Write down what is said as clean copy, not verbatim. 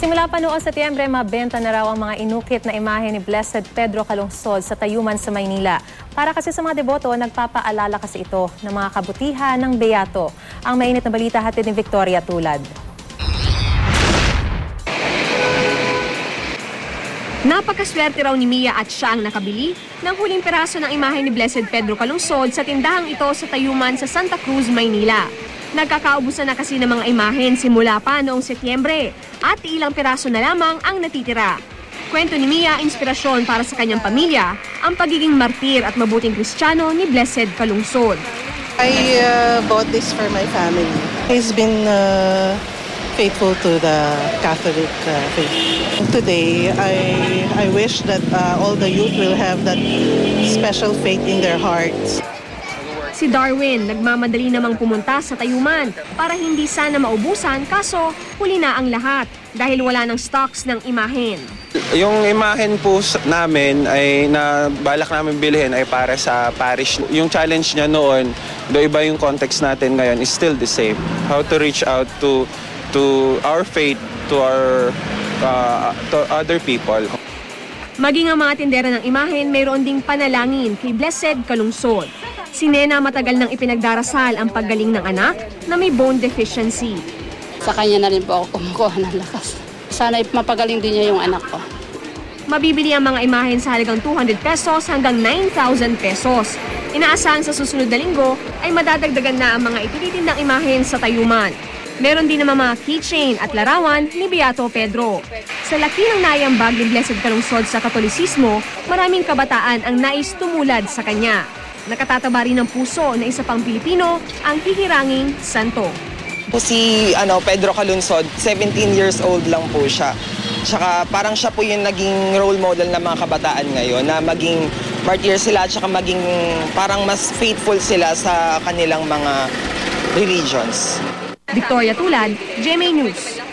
Simula pa noong Setyembre, mabenta na raw ang mga inukit na imahe ni Blessed Pedro Calungsod sa Tayuman sa Maynila. Para kasi sa mga deboto, nagpapaalala kasi ito ng mga kabutihan ng Beato. Ang mainit na balita hatid ni Victoria Tulad. Napakaswerte raw ni Mia at siya ang nakabili ng huling piraso ng imahe ni Blessed Pedro Calungsod sa tindahang ito sa Tayuman sa Santa Cruz, Maynila. Nagkakaubusan na kasi ng mga imahen simula pa noong Setyembre at ilang piraso na lamang ang natitira. Kwento ni Mia, inspirasyon para sa kanyang pamilya ang pagiging martir at mabuting Kristiyano ni Blessed Calungsod. I bought this for my family. He's been faithful to the Catholic faith. Today, I wish that all the youth will have that special faith in their hearts. Si Darwin, nagmamadali namang pumunta sa Tayuman para hindi sana maubusan, kaso huli na ang lahat dahil wala ng stocks ng imahen. Yung imahen po namin ay na balak namin bilhin ay para sa parish. Yung challenge niya noon, do iba yung context natin ngayon is still the same. How to reach out to our faith, to other people. Maging ang mga tindera ng imahen, mayroon ding panalangin kay Blessed Calungsod. Si Nena matagal nang ipinagdarasal ang paggaling ng anak na may bone deficiency. Sa kanya na rin po ako kumukuha ng lakas. Sana mapagaling din niya yung anak ko. Mabibili ang mga imahen sa halagang 200 pesos hanggang 9,000 pesos. Inaasahan sa susunod na linggo ay madadagdagan na ang mga itinitindang imahen sa Tayuman. Meron din naman mga keychain at larawan ni Beato Pedro. Sa laki ng naiambag ni Blessed Calungsod sa Katolisismo, maraming kabataan ang nais tumulad sa kanya. Nakatataba rin ng puso na isa pang Pilipino ang hihiranging santo. Si Pedro Calungsod, 17 years old lang po siya. Tsaka parang siya po yung naging role model ng mga kabataan ngayon na maging martyr sila at saka maging parang mas faithful sila sa kanilang mga religions. Victoria Tulad, GMA News.